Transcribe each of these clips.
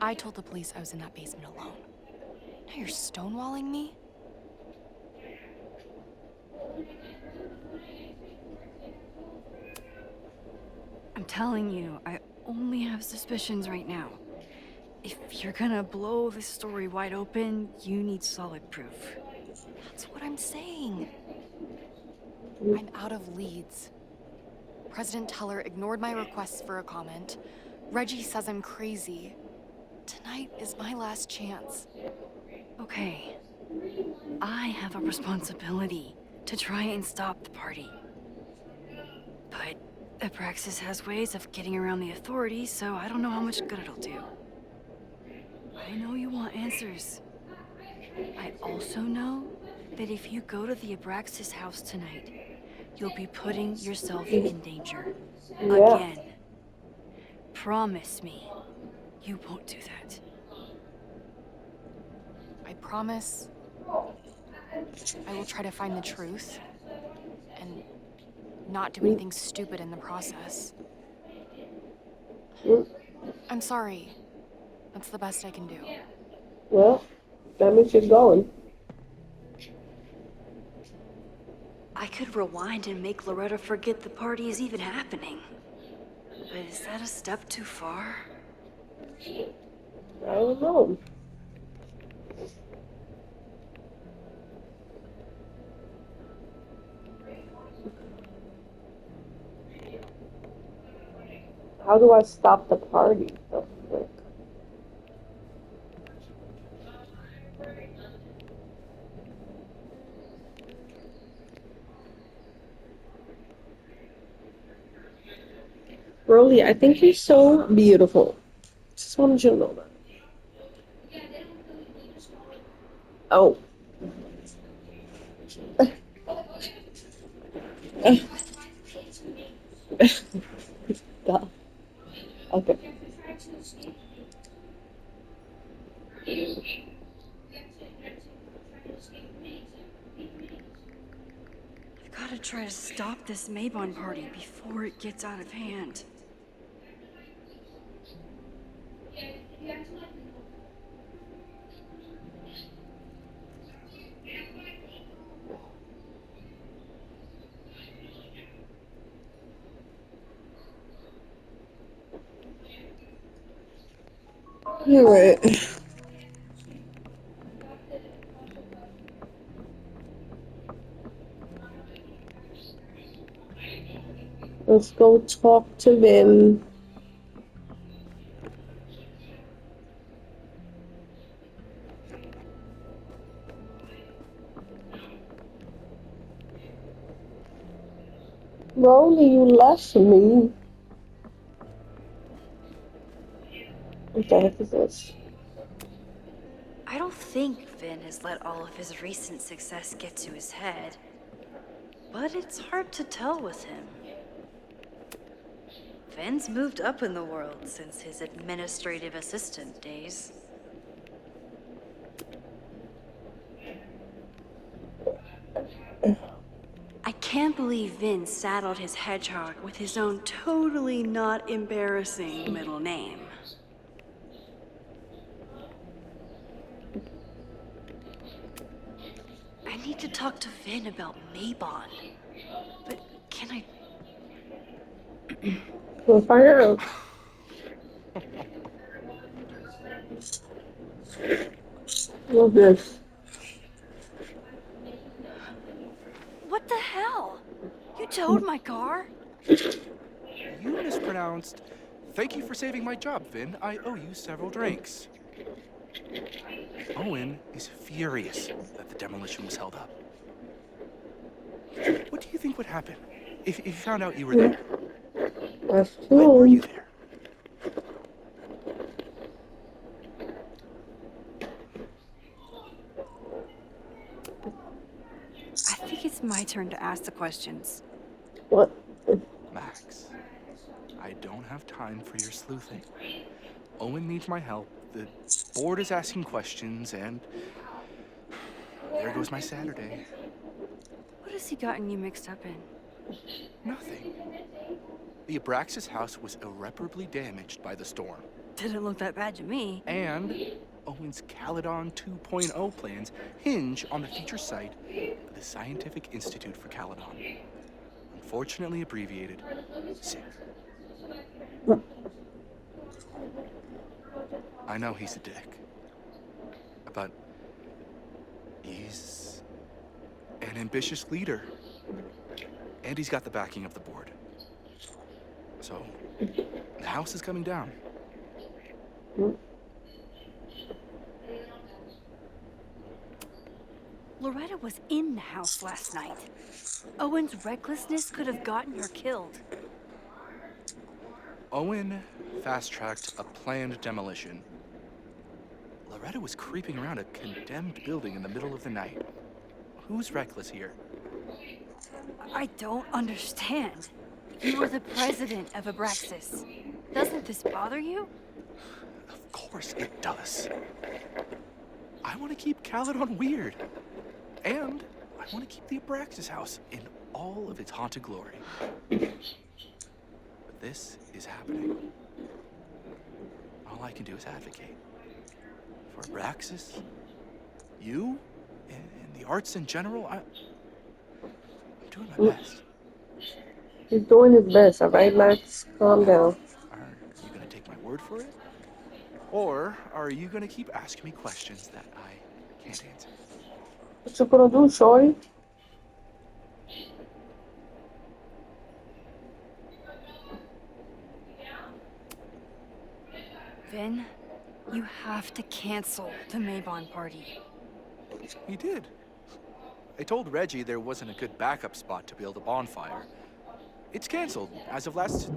I told the police I was in that basement alone. Now you're stonewalling me? I'm telling you, I only have suspicions right now. If you're gonna blow this story wide open, you need solid proof. That's what I'm saying. I'm out of leads. President Teller ignored my requests for a comment. Reggie says I'm crazy. Tonight is my last chance. Okay. I have a responsibility to try and stop the party. But Abraxas has ways of getting around the authorities, so I don't know how much good it'll do. I know you want answers. I also know that if you go to the Abraxas house tonight, you'll be putting yourself in danger. Yeah. Again. Promise me you won't do that. I promise I will try to find the truth and not do anything stupid in the process. I'm sorry. That's the best I can do. Well, that means you're going. I could rewind and make Loretta forget the party is even happening. But is that a step too far? I don't know. How do I stop the party? The frick? Broly, I think you're so beautiful. Just wanted you to know that. Oh. Duh. Okay. I've got to try to stop this Maybon party before it gets out of hand. You're right. Let's go talk to Vin. Broly, you left me. What the heck is this? I don't think Vin has let all of his recent success get to his head. But it's hard to tell with him. Vin's moved up in the world since his administrative assistant days. I can't believe Vin saddled his hedgehog with his own totally not embarrassing middle name. I need to talk to Vin about Maybon. But can I... We'll find out. What's this? What the hell? You towed my car? You mispronounced. Thank you for saving my job, Vin. I owe you several drinks. Owen is furious that the demolition was held up. What do you think would happen if he found out you were there? That's When were you true. there? I think it's my turn to ask the questions. What? Max, I don't have time for your sleuthing. Owen needs my help. The board is asking questions, and there goes my Saturday. What has he gotten you mixed up in? Nothing. The Abraxas house was irreparably damaged by the storm. Didn't look that bad to me. And Owen's Caledon 2.0 plans hinge on the future site of the Scientific Institute for Caledon. Unfortunately abbreviated SIC. I know he's a dick, but he's an ambitious leader. And he's got the backing of the board. So, the house is coming down. Loretta was in the house last night. Owen's recklessness could have gotten her killed. Owen fast-tracked a planned demolition. Loretta was creeping around a condemned building in the middle of the night. Who's reckless here? I don't understand. You were the president of Abraxas. Doesn't this bother you? Of course it does. I want to keep Caledon weird. And I want to keep the Abraxas house in all of its haunted glory. But this is happening. All I can do is advocate. For Abraxas, you, and the arts in general, I'm doing my best. He's doing his best, alright? Let's calm down. Are you going to take my word for it? Or are you going to keep asking me questions that I can't answer? What you gonna do, shorty? Vin, you have to cancel the Maybon party. He did. I told Reggie there wasn't a good backup spot to build a bonfire. It's canceled as of last...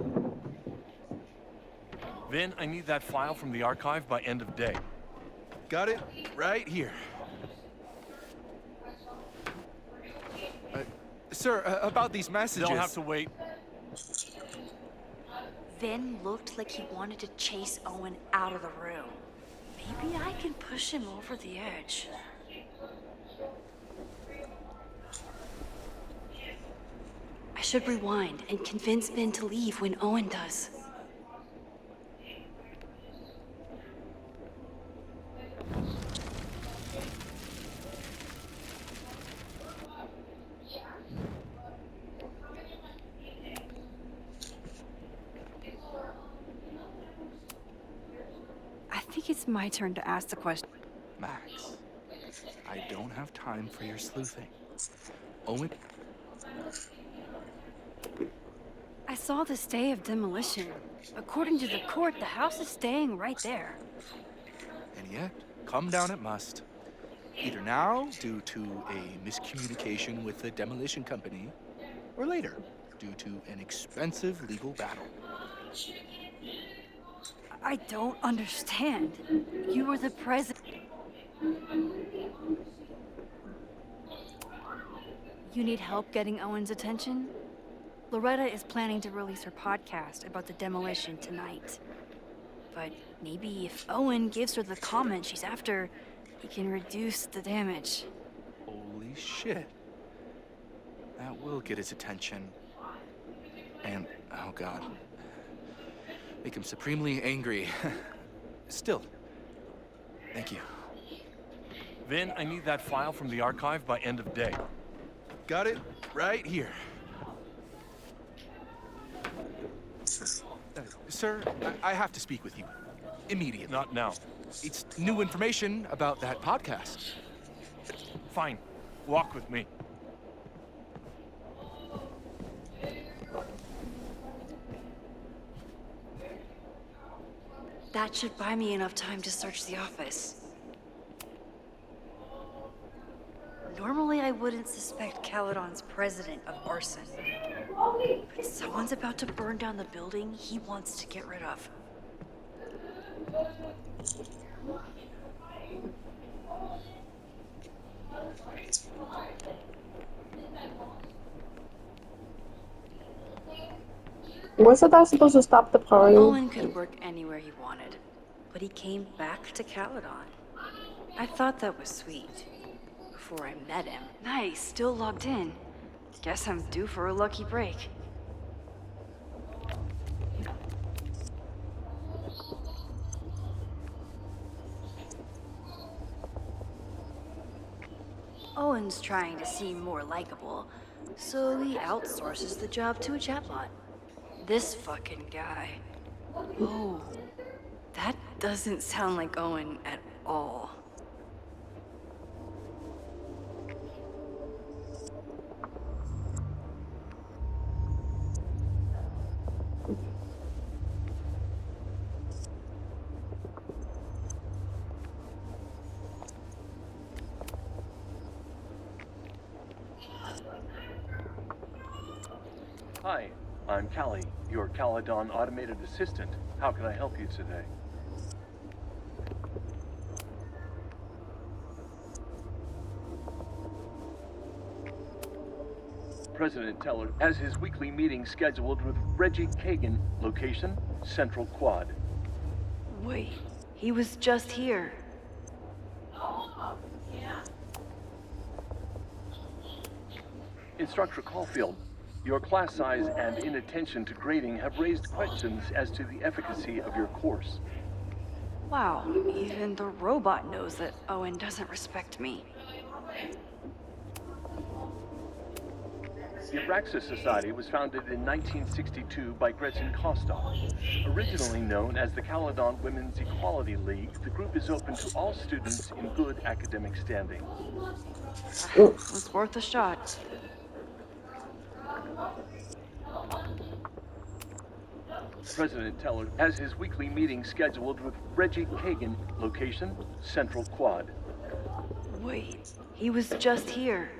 Vin, I need that file from the archive by end of day. Got it right here. Sir, about these messages... They'll have to wait. Vin looked like he wanted to chase Owen out of the room. Maybe I can push him over the edge. I should rewind and convince Vin to leave when Owen does. I think it's my turn to ask the question. Max, I don't have time for your sleuthing. Owen... I saw the stay of demolition. According to the court, the house is staying right there. And yet, come down it must. Either now, due to a miscommunication with the demolition company, or later, due to an expensive legal battle. I don't understand. You were the president. You need help getting Owen's attention? Loretta is planning to release her podcast about the demolition tonight. But maybe if Owen gives her the comment she's after, he can reduce the damage. Holy shit. That will get his attention. And, oh god. Make him supremely angry. Still, thank you. Vin, I need that file from the archive by end of day. Got it right here. Sir, I have to speak with you. Immediately. Not now. It's new information about that podcast. Fine. Walk with me. That should buy me enough time to search the office. Normally, I wouldn't suspect Caledon's president of arson. But someone's about to burn down the building he wants to get rid of. Wasn't that supposed to stop the party? Owen could work anywhere he wanted, but he came back to Caledon. I thought that was sweet. Before I met him. Nice, still logged in. Guess I'm due for a lucky break. Owen's trying to seem more likable, so he outsources the job to a chatbot. This fucking guy. Oh, that doesn't sound like Owen at all. Hi, I'm Callie, your Caledon automated assistant. How can I help you today? President Teller has his weekly meeting scheduled with Reggie Kagan. Location, Central Quad. Wait, he was just here. Instructor Caulfield, your class size and inattention to grading have raised questions as to the efficacy of your course. Wow, even the robot knows that Owen doesn't respect me. The Abraxas Society was founded in 1962 by Gretchen Kostov. Originally known as the Caledon Women's Equality League, the group is open to all students in good academic standing. It was worth a shot. President Teller has his weekly meeting scheduled with Reggie Kagan. Location, Central Quad. Wait, he was just here.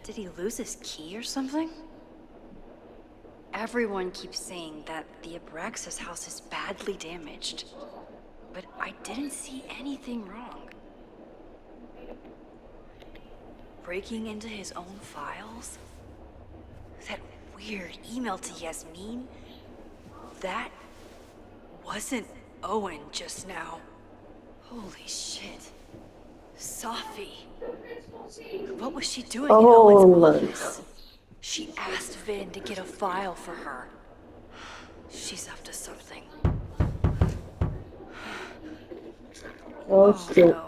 Did he lose his key or something? Everyone keeps saying that the Abraxas house is badly damaged, but I didn't see anything wrong. Breaking into his own files? That weird email to Yasmin? That wasn't Owen just now. Holy shit. Safi. What was she doing in Owen's office? She asked Vin to get a file for her. She's up to something. Oh, shit. No.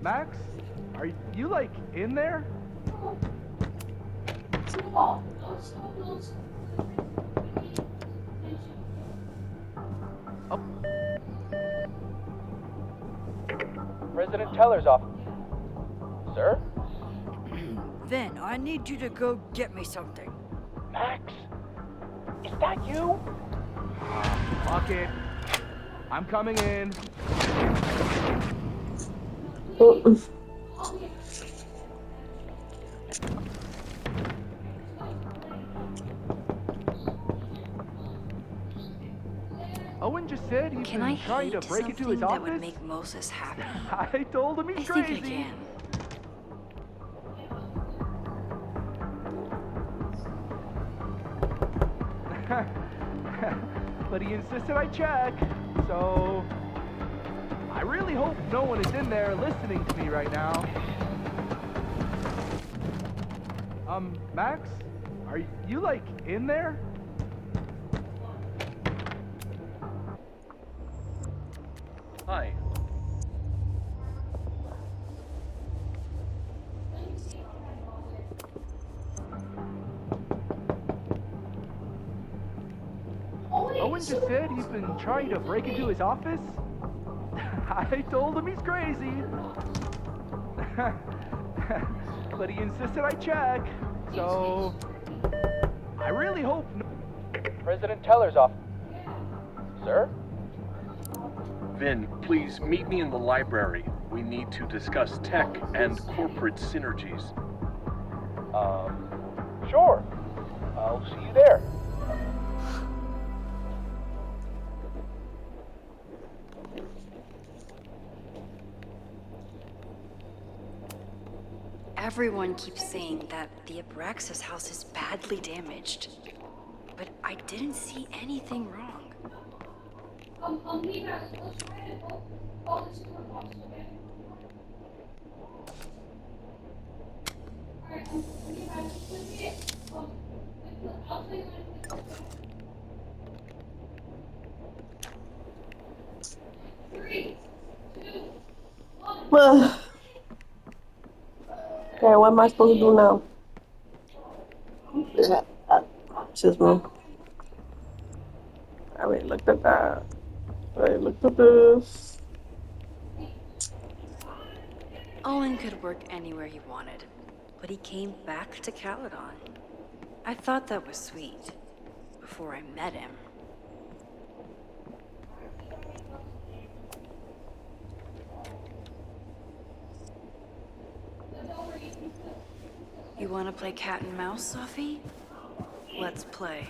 Max? Are you, like, in there? President Teller's office. Sir? Vin, I need you to go get me something. Max? Is that you? Fuck it. I'm coming in. Oh, Owen just said he's Can been I trying to hate break into something his that office. would make Moses happy? I told him I he's think crazy. I can. But he insisted I check, so I really hope no one is in there listening to me right now. Max? Are you, like, in there? Hi. Owen just said he's been trying to break into his office. I told him he's crazy. But he insisted I check, so I really hope no. President Teller's office. Sir? Vin, please meet me in the library. We need to discuss tech and corporate synergies. Sure. I'll see you there. Everyone keeps saying that the Abraxas house is badly damaged, but I didn't see anything wrong. Okay, what am I supposed to do now? Excuse me. I already looked at that. I already looked at this. Owen could work anywhere he wanted, but he came back to Caledon. I thought that was sweet, before I met him. You want to play cat and mouse, Sophie? Let's play.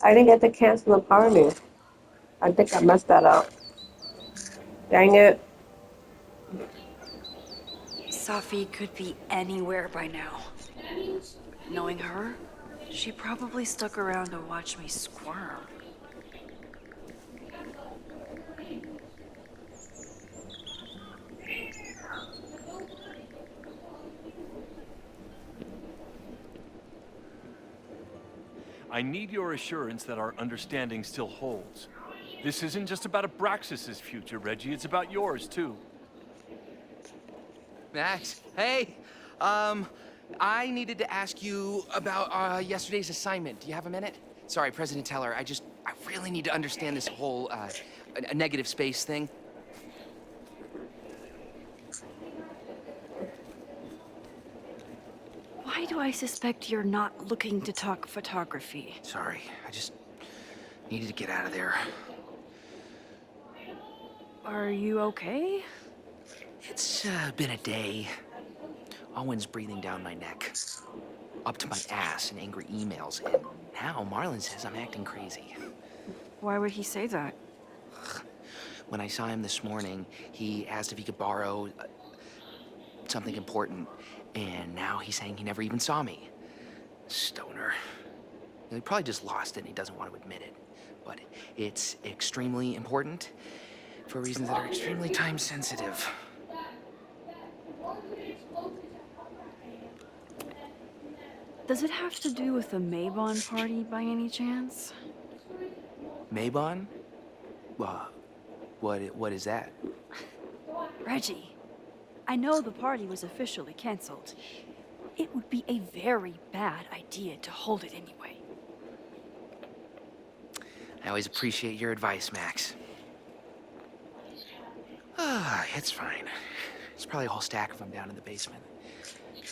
I didn't get to cancel the party. I think I messed that up. Dang it. Sophie could be anywhere by now. Knowing her, she probably stuck around to watch me squirm. I need your assurance that our understanding still holds. This isn't just about Abraxas's future, Reggie. It's about yours, too. Max, hey. I needed to ask you about yesterday's assignment. Do you have a minute? Sorry, President Teller, I really need to understand this whole, a negative space thing. Why do I suspect you're not looking to talk photography? Sorry, I just needed to get out of there. Are you okay? It's been a day. Owen's breathing down my neck, up to my ass in angry emails, and now Marlon says I'm acting crazy. Why would he say that? When I saw him this morning, he asked if he could borrow something important, and now he's saying he never even saw me. Stoner. He probably just lost it and he doesn't want to admit it. But it's extremely important for reasons that are extremely time sensitive. Does it have to do with the Maybon party by any chance? Maybon? What is that? Reggie, I know the party was officially canceled. It would be a very bad idea to hold it anyway. I always appreciate your advice, Max. It's fine. There's probably a whole stack of them down in the basement.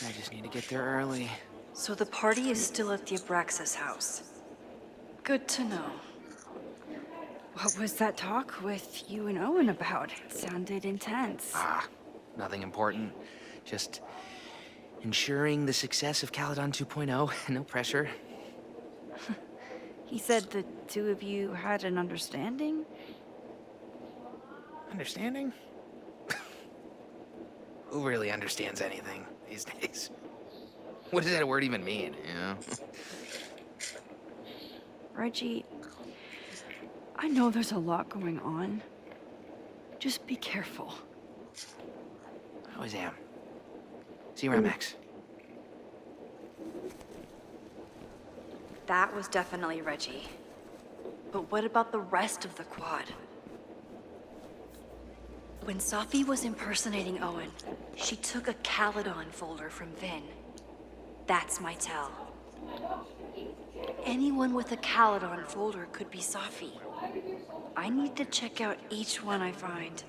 I just need to get there early. So the party is still at the Abraxas house. Good to know. What was that talk with you and Owen about? It sounded intense. Nothing important. Just ensuring the success of Caledon 2.0. No pressure. He said the two of you had an understanding? Understanding? Who really understands anything these days? What does that word even mean, you know? Reggie, I know there's a lot going on. Just be careful. I always am. See you around, Max. That was definitely Reggie. But what about the rest of the quad? When Sophie was impersonating Owen, she took a Caledon folder from Vin. That's my tell. Anyone with a Caledon folder could be Sophie. I need to check out each one I find.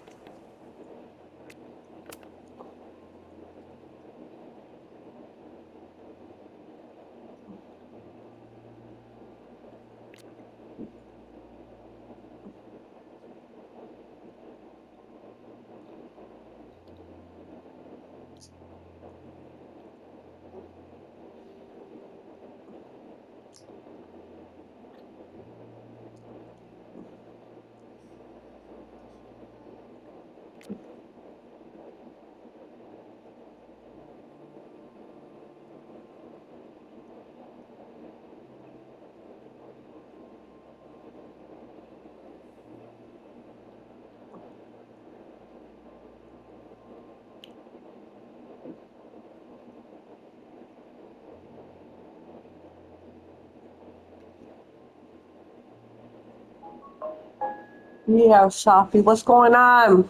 Yeah, Sophie, what's going on?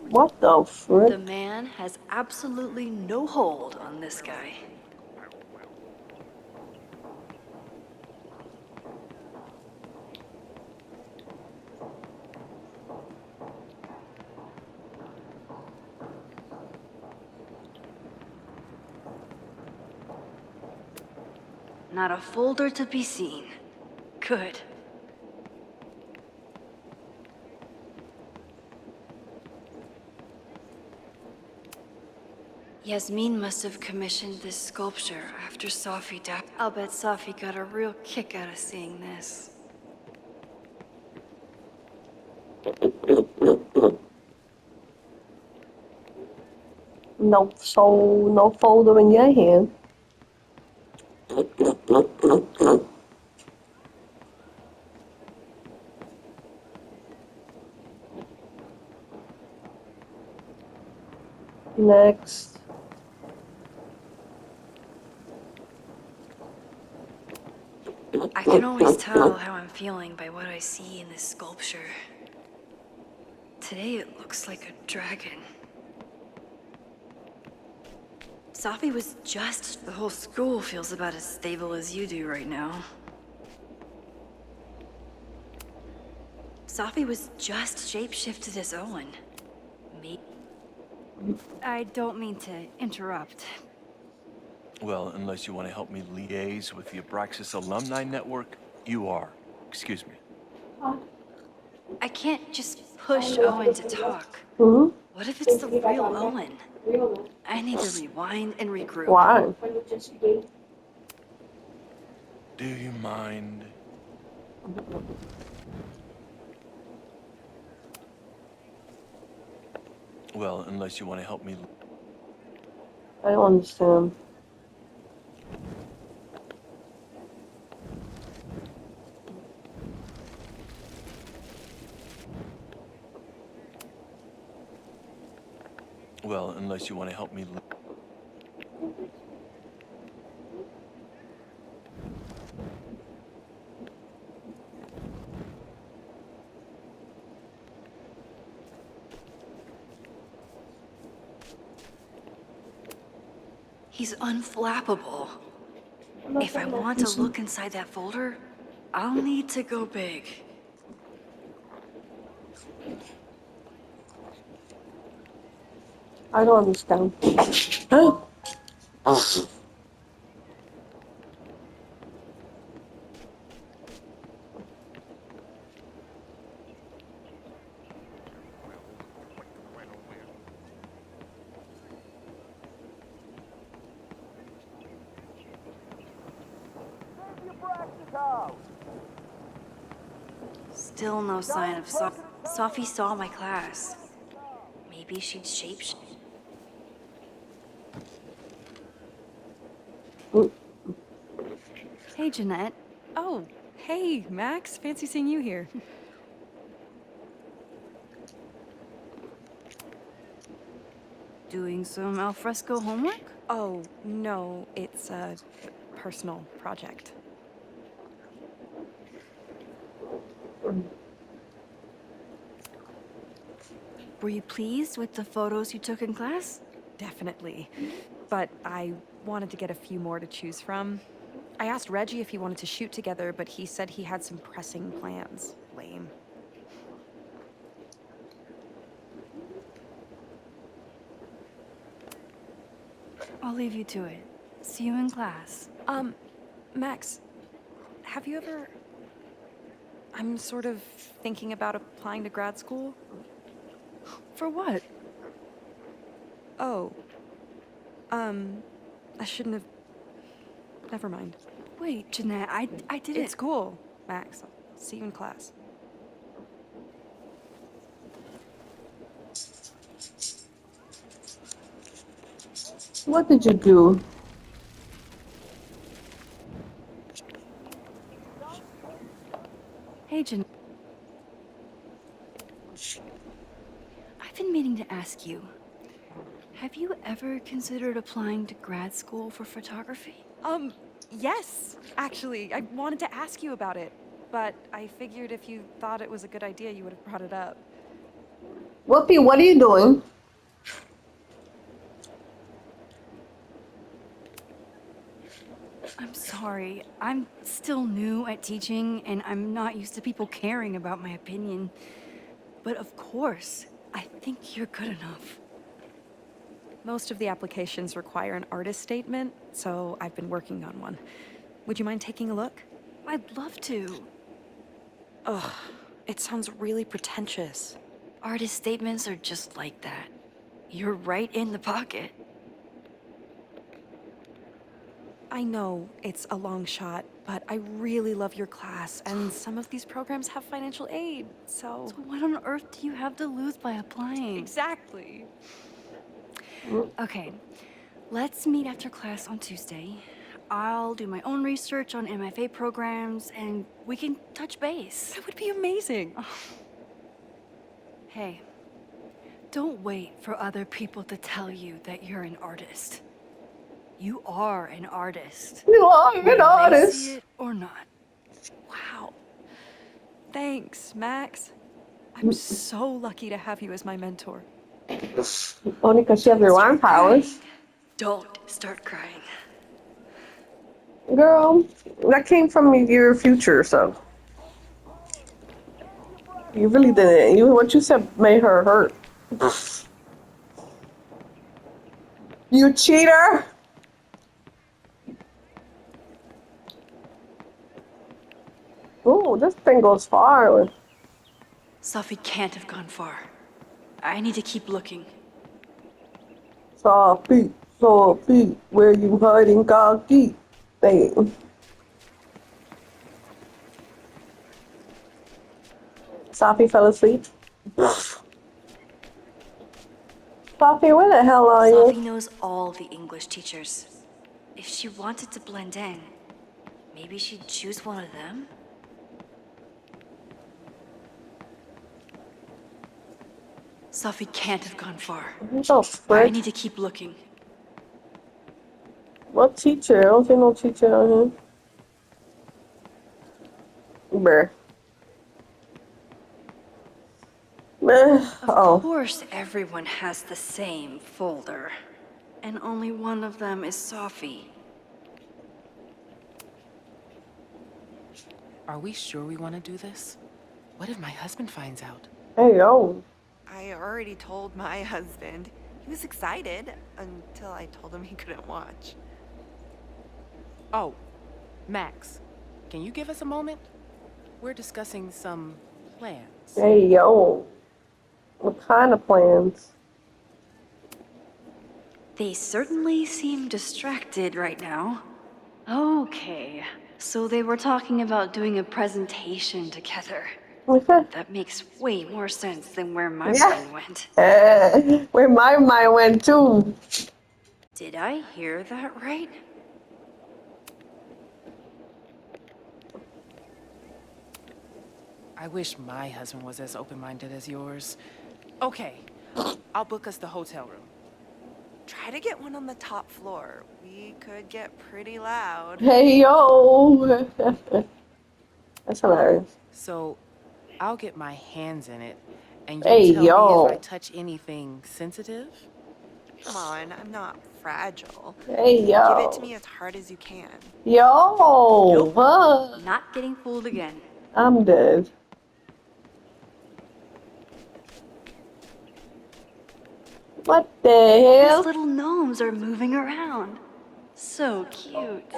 What the frick? The man has absolutely no hold on this guy. Not a folder to be seen. Good. Yasmin must have commissioned this sculpture after Sophie died. I'll bet Sophie got a real kick out of seeing this. No, so no folder in your hand. Next. I can always tell how I'm feeling by what I see in this sculpture. Today it looks like a dragon. Sophie was just... The whole school feels about as stable as you do right now. Sophie was just shapeshifted as Owen. Me? I don't mean to interrupt. Well, unless you want to help me liaise with the Abraxas Alumni Network, you are. Excuse me. I can't just push Owen to talk. Hmm? What if it's the real Owen? I need to rewind and regroup. Why? Do you mind? Well, unless you want to help me. I don't understand. Well, unless you want to help me. He's unflappable. If I want to look inside that folder, I'll need to go big. I don't understand. Huh? Still no sign of Sophie saw my class. Maybe she'd shapeshift. Hey, Jeanette. Oh, hey, Max. Fancy seeing you here. Doing some alfresco homework? Oh, no, it's a personal project. Were you pleased with the photos you took in class? Definitely. But I wanted to get a few more to choose from. I asked Reggie if he wanted to shoot together, but he said he had some pressing plans. Lame. I'll leave you to it. See you in class. Max, have you ever... I'm sort of thinking about applying to grad school. For what? Oh. I shouldn't have... Never mind. Wait, Jeanette, I didn't... It's cool, Max. I'll see you in class. What did you do? Hey, Jeanette. I've been meaning to ask you. Have you ever considered applying to grad school for photography? Yes, actually, I wanted to ask you about it, but I figured if you thought it was a good idea, you would have brought it up. Whoopi, what are you doing? I'm sorry. I'm still new at teaching, and I'm not used to people caring about my opinion. But of course, I think you're good enough. Most of the applications require an artist statement, so I've been working on one. Would you mind taking a look? I'd love to. Ugh, it sounds really pretentious. Artist statements are just like that. You're right in the pocket. I know it's a long shot, but I really love your class, and some of these programs have financial aid, so... So what on earth do you have to lose by applying? Exactly. Okay, let's meet after class on Tuesday. I'll do my own research on MFA programs, and we can touch base. That would be amazing. Hey, don't wait for other people to tell you that you're an artist. You are an artist. You are an whether artist. they see it or not. Wow. Thanks, Max. I'm so lucky to have you as my mentor. Only because she has her wine powers. Don't start crying. Girl, that came from your future, so. You really didn't. What you said made her hurt. You cheater! Ooh, this thing goes far. Sophie can't have gone far. I need to keep looking. Sophie, where you hiding, cocky? Thing. Sophie fell asleep. Sophie, where the hell are you? Sophie knows all the English teachers. If she wanted to blend in, maybe she'd choose one of them? Sophie can't have gone far. Oh, I frick. need to keep looking. What teacher? I don't see no teacher on here. Bruh. Of Oh. course everyone has the same folder. And only one of them is Sophie. Are we sure we want to do this? What if my husband finds out? Hey, yo. I already told my husband. He was excited until I told him he couldn't watch. Oh, Max, can you give us a moment? We're discussing some plans. Hey, yo. What kind of plans? They certainly seem distracted right now. Okay, so they were talking about doing a presentation together. That makes way more sense than where my brain went. Where my mind went too. Did I hear that right? I wish my husband was as open-minded as yours. Okay, I'll book us the hotel room. Try to get one on the top floor. We could get pretty loud. Hey, yo. That's hilarious. So, I'll get my hands in it, and you Hey, tell yo. me if I touch anything sensitive? Come on, I'm not fragile. Hey, yo. Give it to me as hard as you can. Yo. Nope. Huh? Not getting fooled again. I'm dead. What the hell? These little gnomes are moving around. So cute.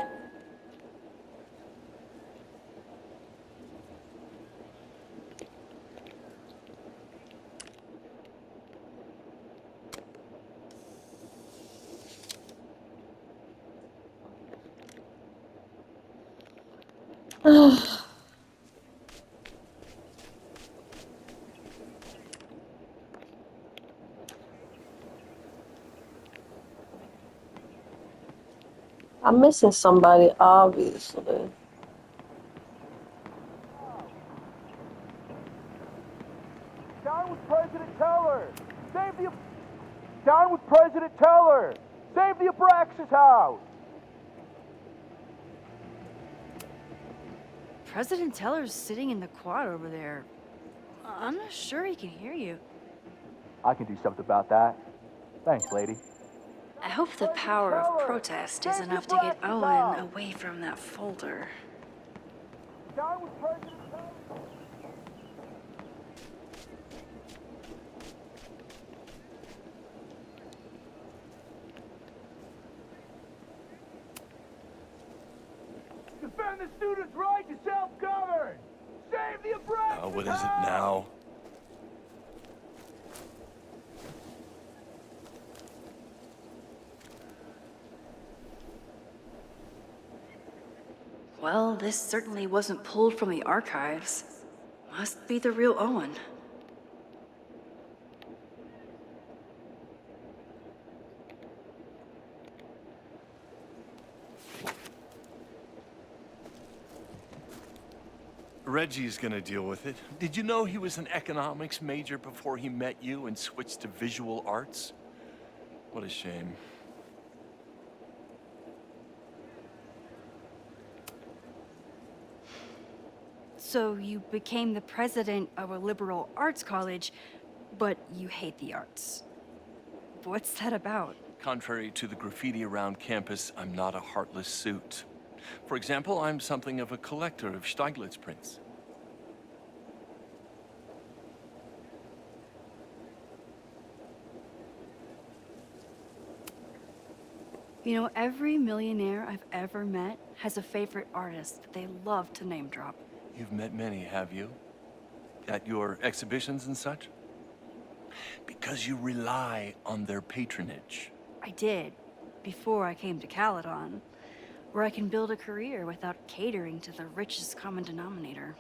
I'm missing somebody, obviously. Down with President Teller! Save the... Down with President Teller! Save the Abraxas house! President Teller's sitting in the quad over there. I'm not sure he can hear you. I can do something about that. Thanks, lady. I hope the power of protest is enough to get Owen away from that folder. Down with President Teller. Defend the students' right to self-govern! Save the oppressed! What is it now? Well, this certainly wasn't pulled from the archives. Must be the real Owen. Reggie's gonna deal with it. Did you know he was an economics major before he met you and switched to visual arts? What a shame. So you became the president of a liberal arts college, but you hate the arts. What's that about? Contrary to the graffiti around campus, I'm not a heartless suit. For example, I'm something of a collector of Stieglitz prints. You know, every millionaire I've ever met has a favorite artist that they love to name drop. You've met many, have you? At your exhibitions and such? Because you rely on their patronage. I did, before I came to Caledon, where I can build a career without catering to the richest common denominator.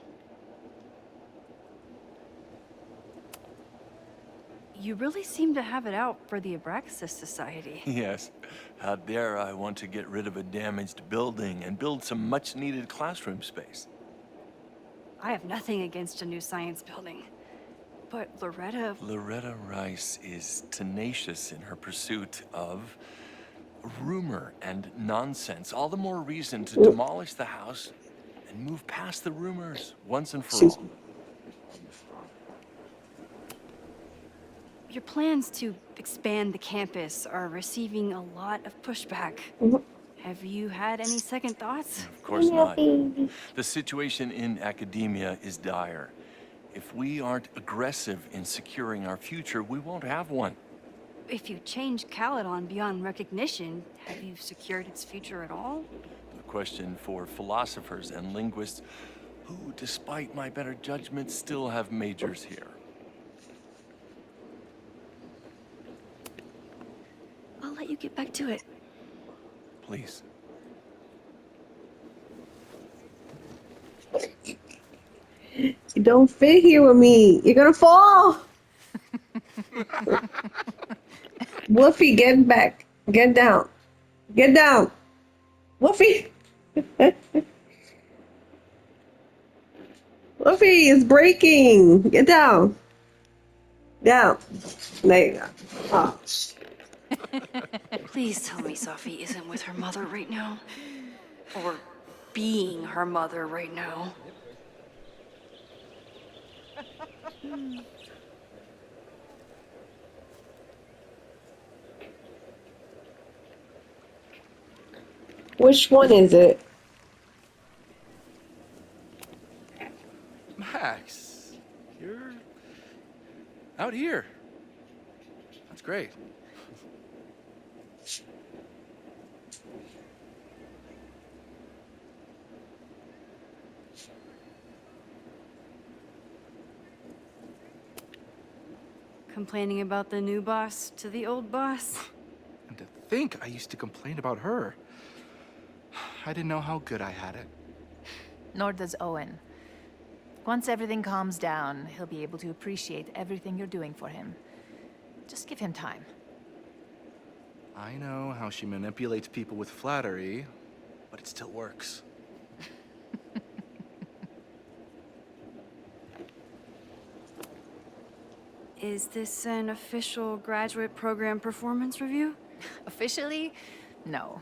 You really seem to have it out for the Abraxas Society. Yes. Out there, I want to get rid of a damaged building and build some much-needed classroom space. I have nothing against a new science building, but Loretta Rice is tenacious in her pursuit of rumor and nonsense. All the more reason to demolish the house and move past the rumors once and for all. Your plans to expand the campus are receiving a lot of pushback. Have you had any second thoughts? Of course not. The situation in academia is dire. If we aren't aggressive in securing our future, we won't have one. If you change Caledon beyond recognition, have you secured its future at all? A question for philosophers and linguists who, despite my better judgment, still have majors here. I'll let you get back to it. Please. You don't fit here with me. You're gonna fall. Woofy, get back. Get down. Get down. Woofy. Woofy is breaking. Get down. Down. There you go. Oh. Please tell me Safi isn't with her mother right now. Or being her mother right now. Which one is it? Max, you're out here. That's great. Complaining about the new boss to the old boss? And to think I used to complain about her. I didn't know how good I had it. Nor does Owen. Once everything calms down, he'll be able to appreciate everything you're doing for him. Just give him time. I know how she manipulates people with flattery, but it still works. Is this an official graduate program performance review? Officially? No.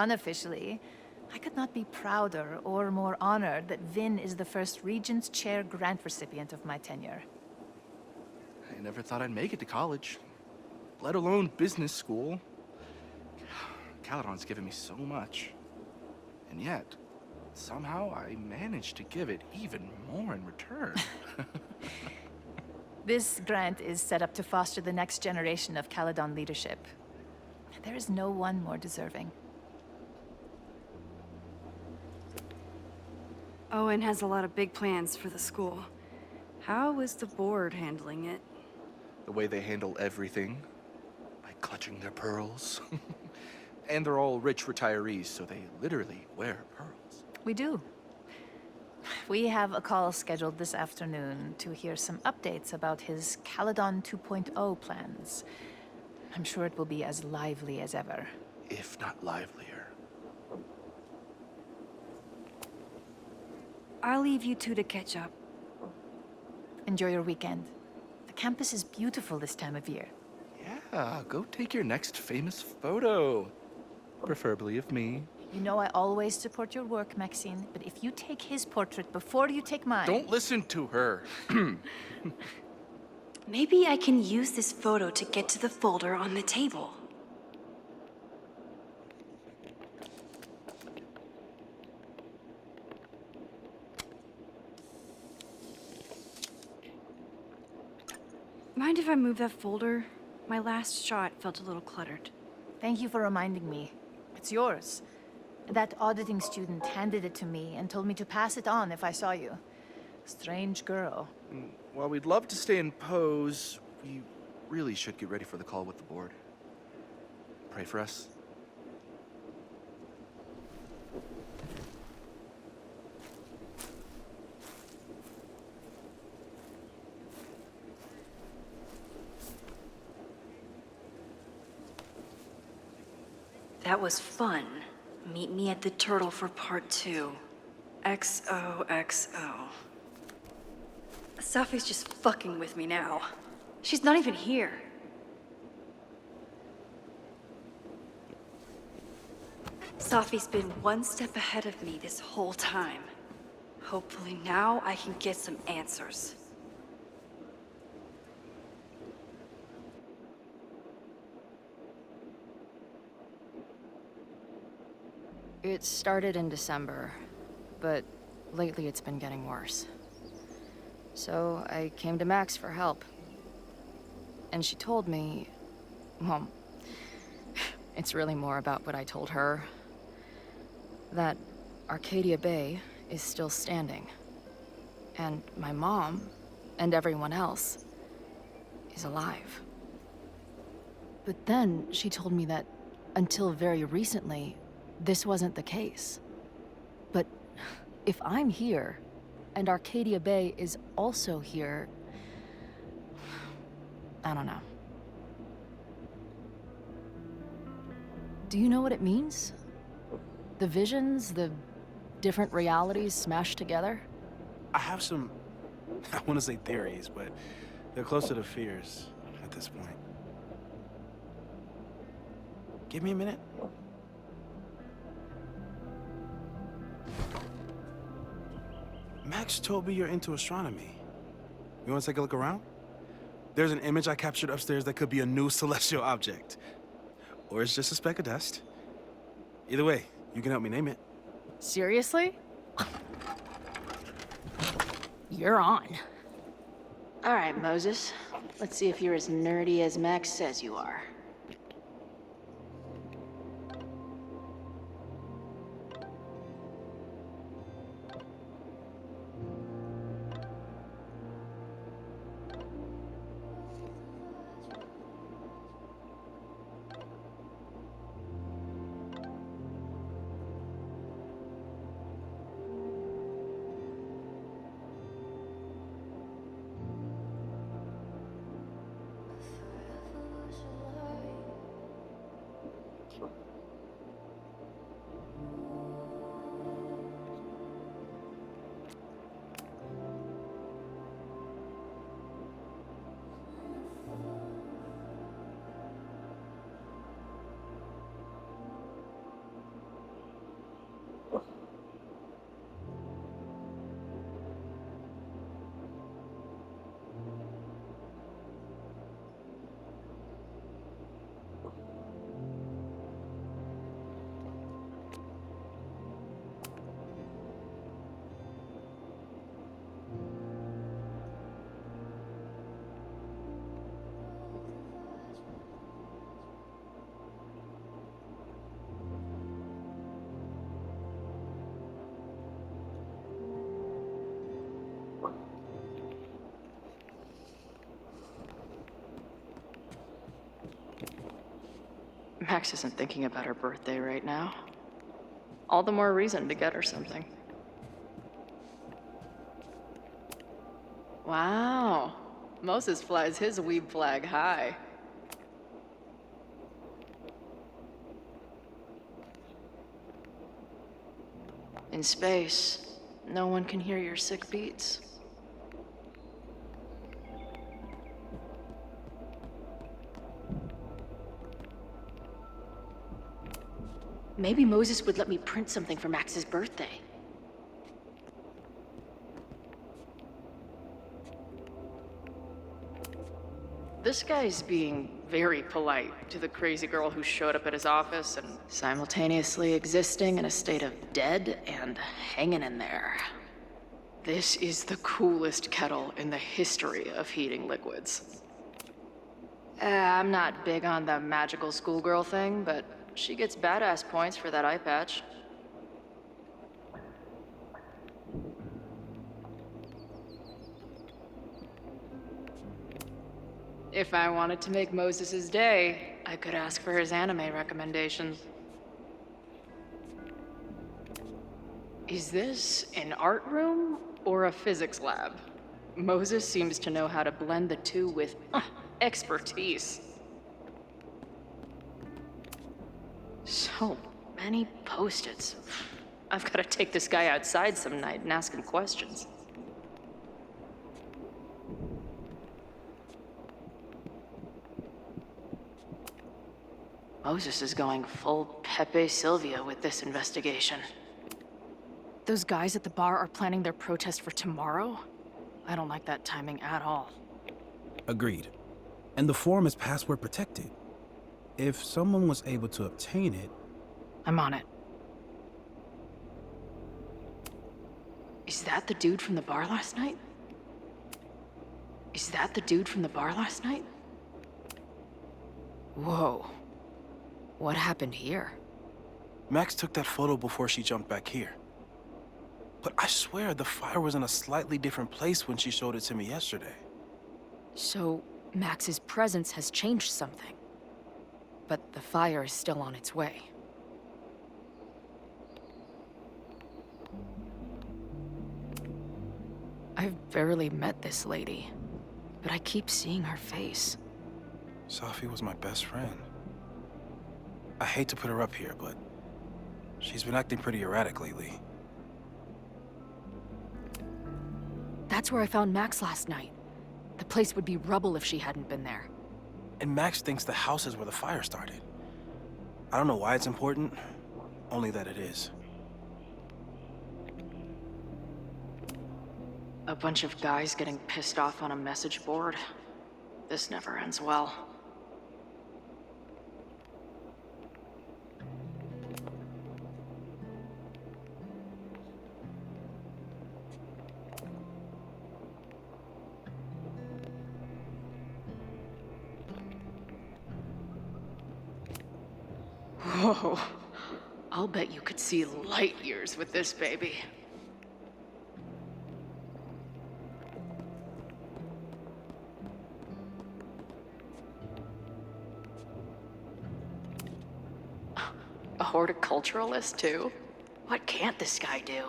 Unofficially, I could not be prouder or more honored that Vin is the first Regents Chair grant recipient of my tenure. I never thought I'd make it to college, let alone business school. Caledon's given me so much. And yet, somehow I managed to give it even more in return. This grant is set up to foster the next generation of Caledon leadership. There is no one more deserving. Owen has a lot of big plans for the school. How is the board handling it? The way they handle everything, by clutching their pearls. And they're all rich retirees, so they literally wear pearls. We do. We have a call scheduled this afternoon to hear some updates about his Caledon 2.0 plans. I'm sure it will be as lively as ever. If not livelier. I'll leave you two to catch up. Enjoy your weekend. The campus is beautiful this time of year. Yeah, go take your next famous photo. Preferably of me. You know I always support your work, Maxine, but if you take his portrait before you take mine... Don't listen to her. Maybe I can use this photo to get to the folder on the table. Mind if I move that folder? My last shot felt a little cluttered. Thank you for reminding me. It's yours. That auditing student handed it to me and told me to pass it on if I saw you. Strange girl. While we'd love to stay in pose, we really should get ready for the call with the board. Pray for us. That was fun. Meet me at the Turtle for part 2. XOXO. Safi's just fucking with me now. She's not even here. Safi's been one step ahead of me this whole time. Hopefully now I can get some answers. It started in December, but lately it's been getting worse. So I came to Max for help. And she told me, well, it's really more about what I told her, that Arcadia Bay is still standing. And my mom, and everyone else, is alive. But then she told me that until very recently, this wasn't the case. But if I'm here, and Arcadia Bay is also here, I don't know. Do you know what it means? The visions, the different realities smashed together? I have some, I want to say theories, but they're closer to fears at this point. Give me a minute. Max told me you're into astronomy. You want to take a look around? There's an image I captured upstairs that could be a new celestial object. Or it's just a speck of dust. Either way, you can help me name it. Seriously? You're on. All right, Moses. Let's see if you're as nerdy as Max says you are. Max isn't thinking about her birthday right now. All the more reason to get her something. Wow. Moses flies his weeb flag high. In space, no one can hear your sick beats. Maybe Moses would let me print something for Max's birthday. This guy's being very polite to the crazy girl who showed up at his office and simultaneously existing in a state of dead and hanging in there. This is the coolest kettle in the history of heating liquids. I'm not big on the magical schoolgirl thing, but she gets badass points for that eye patch. If I wanted to make Moses' day, I could ask for his anime recommendations. Is this an art room or a physics lab? Moses seems to know how to blend the two with expertise. So many post-its. I've got to take this guy outside some night and ask him questions. Moses is going full Pepe Silvia with this investigation. Those guys at the bar are planning their protest for tomorrow? I don't like that timing at all. Agreed. And the form is password protected. If someone was able to obtain it... I'm on it. Is that the dude from the bar last night? Is that the dude from the bar last night? Whoa. What happened here? Max took that photo before she jumped back here. But I swear the fire was in a slightly different place when she showed it to me yesterday. So, Max's presence has changed something. But the fire is still on its way. I've barely met this lady, but I keep seeing her face. Sophie was my best friend. I hate to put her up here, but she's been acting pretty erratic lately. That's where I found Max last night. The place would be rubble if she hadn't been there. And Max thinks the house is where the fire started. I don't know why it's important, only that it is. A bunch of guys getting pissed off on a message board. This never ends well. Whoa. I'll bet you could see light years with this baby. A horticulturalist, too? What can't this guy do?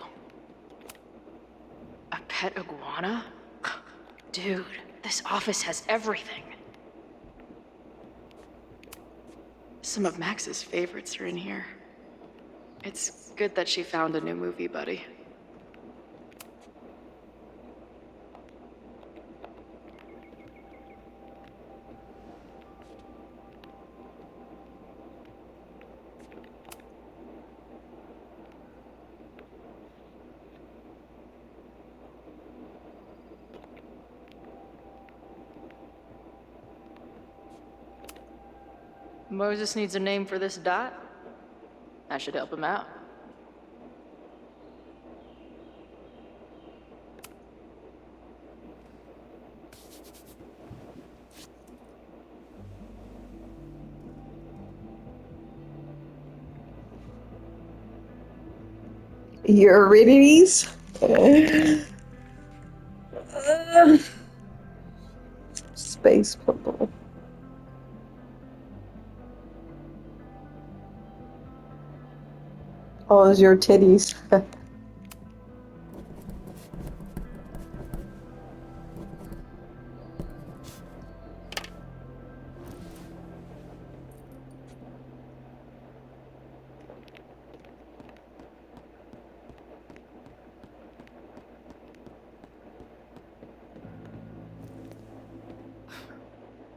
A pet iguana? Dude, this office has everything. Some of Max's favorites are in here. It's good that she found a new movie buddy. Moses needs a name for this dot. I should help him out. Euripides? Space purple. Oh, it's your titties.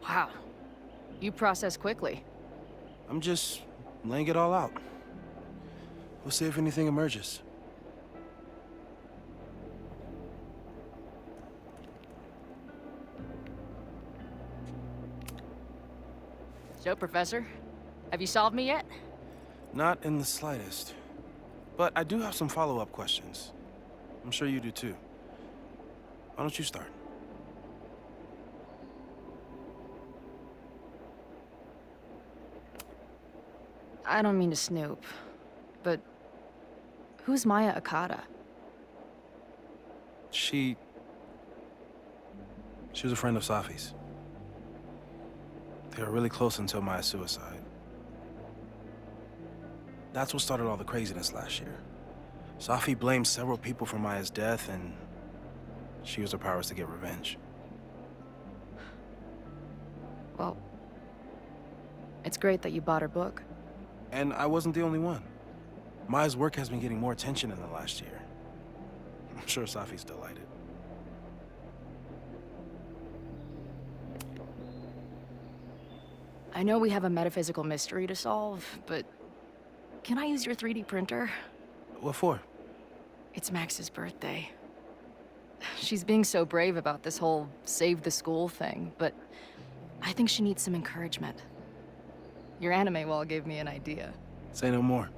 Wow. You process quickly. I'm just laying it all out. We'll see if anything emerges. So, Professor, have you solved me yet? Not in the slightest. But I do have some follow-up questions. I'm sure you do too. Why don't you start? I don't mean to snoop, but who's Maya Akata? She was a friend of Safi's. They were really close until Maya's suicide. That's what started all the craziness last year. Safi blamed several people for Maya's death, and she used her powers to get revenge. Well, it's great that you bought her book. And I wasn't the only one. Maya's work has been getting more attention in the last year. I'm sure Safi's delighted. I know we have a metaphysical mystery to solve, but can I use your 3D printer? What for? It's Max's birthday. She's being so brave about this whole save the school thing, but I think she needs some encouragement. Your anime wall gave me an idea. Say no more.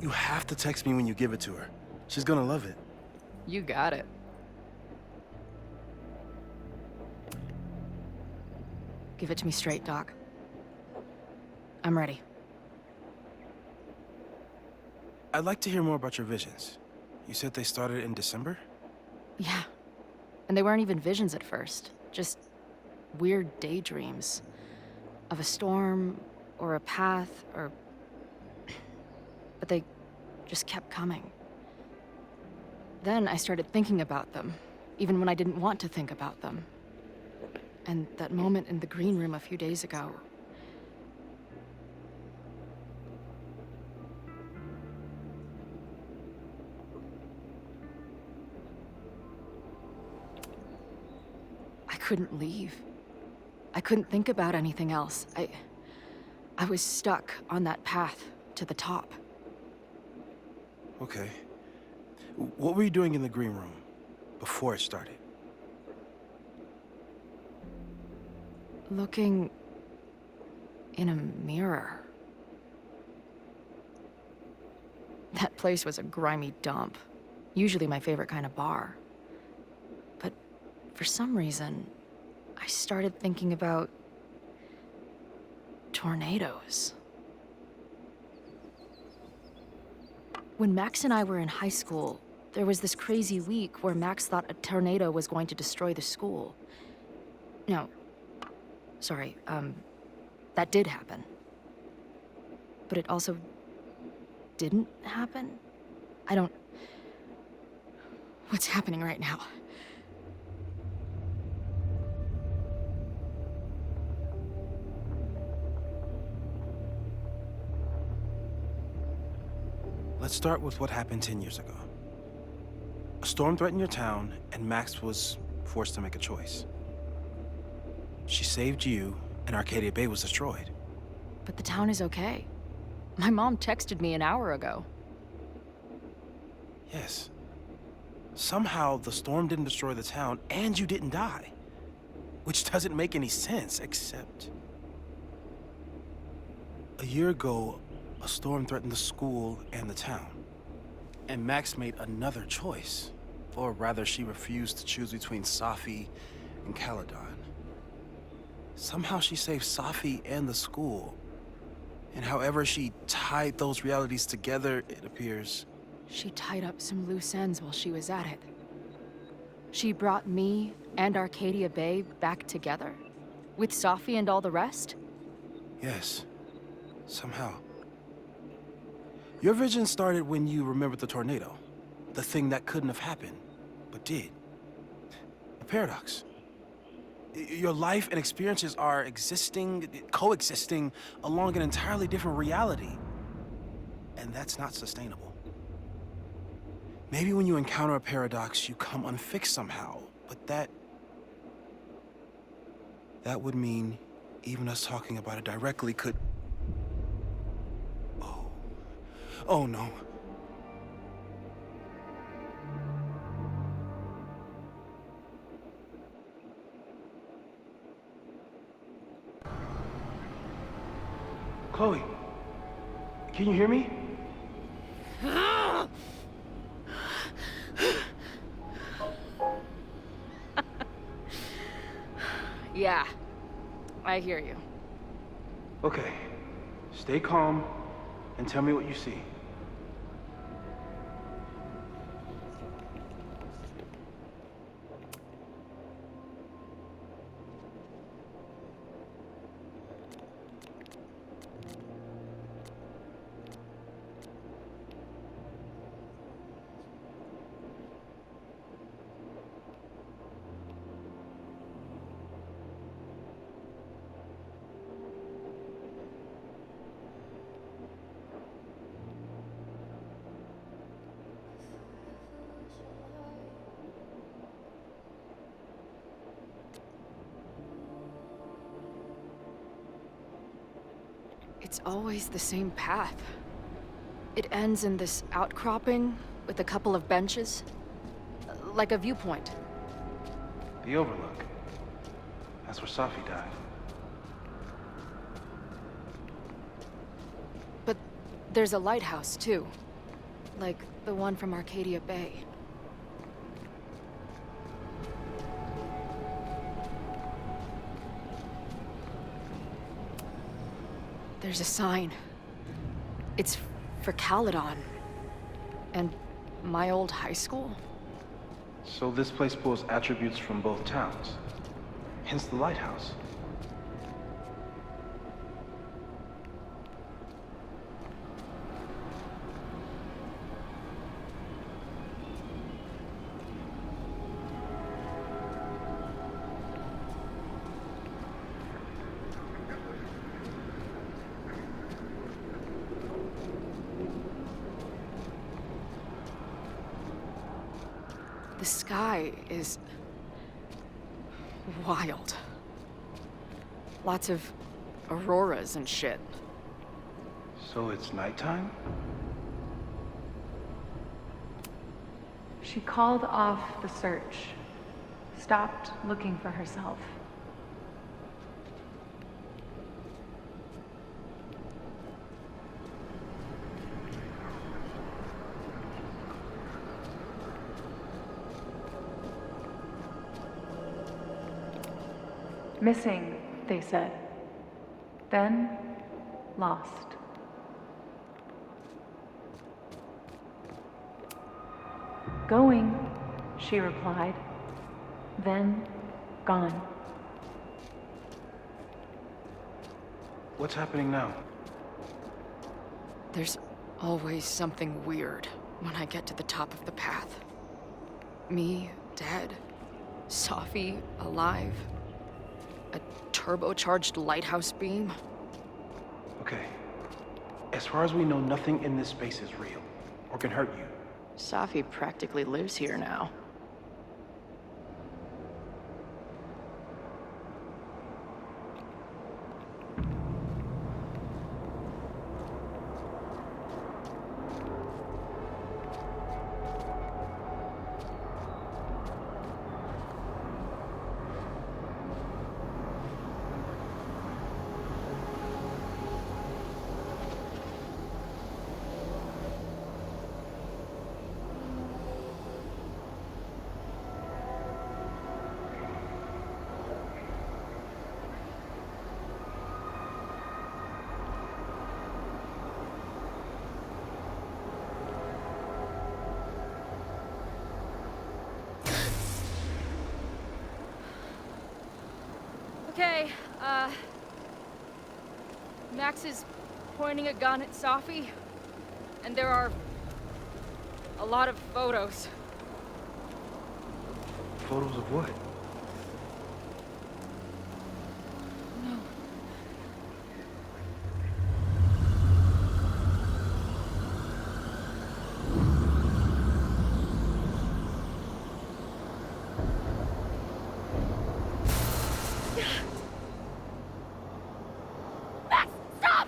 You have to text me when you give it to her. She's gonna love it. You got it. Give it to me straight, Doc. I'm ready. I'd like to hear more about your visions. You said they started in December? Yeah. And they weren't even visions at first. Just weird daydreams. Of a storm, or a path, or... But they just kept coming. Then I started thinking about them, even when I didn't want to think about them. And that moment in the green room a few days ago... I couldn't leave. I couldn't think about anything else. I was stuck on that path to the top. Okay. What were you doing in the green room before it started? Looking in a mirror. That place was a grimy dump. Usually my favorite kind of bar. But for some reason, I started thinking about tornadoes. When Max and I were in high school, there was this crazy week where Max thought a tornado was going to destroy the school. No, sorry, that did happen. But it also didn't happen? What's happening right now? Let's start with what happened 10 years ago. A storm threatened your town, and Max was forced to make a choice. She saved you, and Arcadia Bay was destroyed. But the town is okay. My mom texted me an hour ago. Yes. Somehow, the storm didn't destroy the town, and you didn't die. Which doesn't make any sense, except... A year ago, a storm threatened the school and the town. And Max made another choice. Or rather, she refused to choose between Safi and Caledon. Somehow she saved Safi and the school. And however she tied those realities together, it appears She tied up some loose ends while she was at it. She brought me and Arcadia Bay back together? With Safi and all the rest? Yes. Somehow. Your vision started when you remembered the tornado. The thing that couldn't have happened, but did. A paradox. Your life and experiences are coexisting along an entirely different reality. And that's not sustainable. Maybe when you encounter a paradox, you come unfixed somehow, but that would mean even us talking about it directly could... Oh no. Chloe, can you hear me? Yeah, I hear you. Okay, stay calm and tell me what you see. It's always the same path. It ends in this outcropping with a couple of benches. Like a viewpoint. The Overlook. That's where Safi died. But there's a lighthouse, too. Like the one from Arcadia Bay. There's a sign. It's for Caledon. And my old high school. So this place pulls attributes from both towns. Hence the lighthouse. The sky is wild. Lots of auroras and shit. So it's nighttime? She called off the search, stopped looking for herself. Missing, they said. Then, lost. Going, she replied. Then, gone. What's happening now? There's always something weird when I get to the top of the path. Me, dead. Safi, alive. A turbocharged lighthouse beam. Okay. As far as we know, nothing in this space is real, or can hurt you. Safi practically lives here now. Okay, Max is pointing a gun at Safi, and there are a lot of photos. Photos of what? No. Max, stop!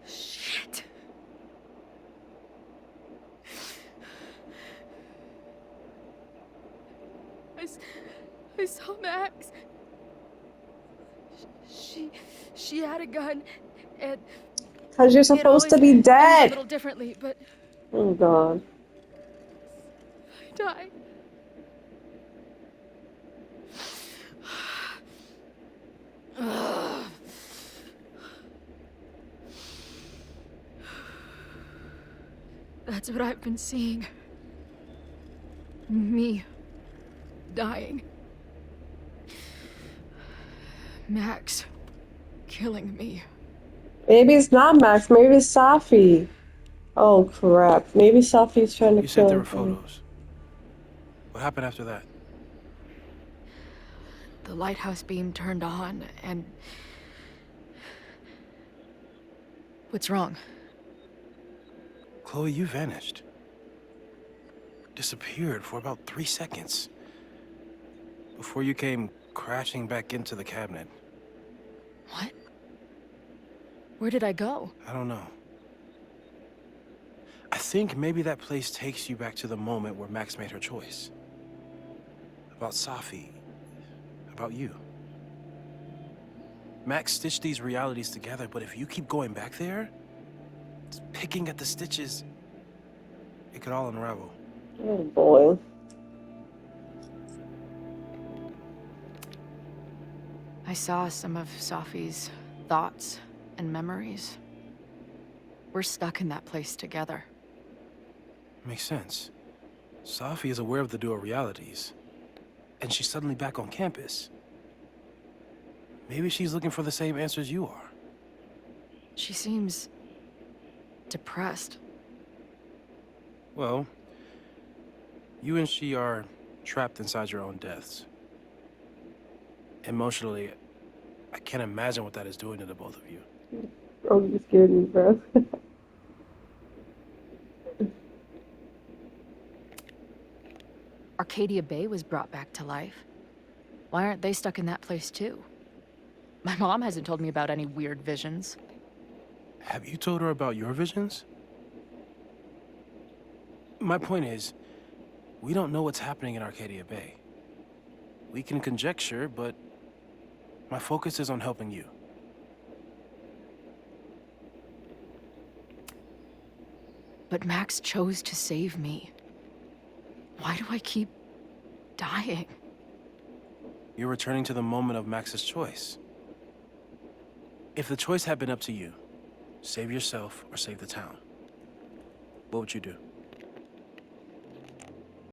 Shit. I saw Max. She had a gun, and Because you're it supposed to always be ends a dead. little differently, but Oh, God. I died. That's what I've been seeing. Me dying. Max killing me. Maybe it's not Max. Maybe it's Safi. Oh, crap. Maybe Safi's trying to You said kill there were him. photos. What happened after that? The lighthouse beam turned on, and... What's wrong? Chloe, you vanished. Disappeared for about 3 seconds. Before you came crashing back into the cabinet. What? Where did I go? I don't know. I think maybe that place takes you back to the moment where Max made her choice. About Safi. About you. Max stitched these realities together, but if you keep going back there, just picking at the stitches, it could all unravel. Oh, boy. I saw some of Safi's thoughts and memories. We're stuck in that place together. Makes sense. Safi is aware of the dual realities, and she's suddenly back on campus. Maybe she's looking for the same answers you are. She seems... depressed. Well, you and she are trapped inside your own deaths. Emotionally, I can't imagine what that is doing to the both of you. Oh, you scared me, bro. Arcadia Bay was brought back to life. Why aren't they stuck in that place too? My mom hasn't told me about any weird visions. Have you told her about your visions? My point is, we don't know what's happening in Arcadia Bay. We can conjecture, but my focus is on helping you. But Max chose to save me. Why do I keep dying? You're returning to the moment of Max's choice. If the choice had been up to you, save yourself or save the town, what would you do?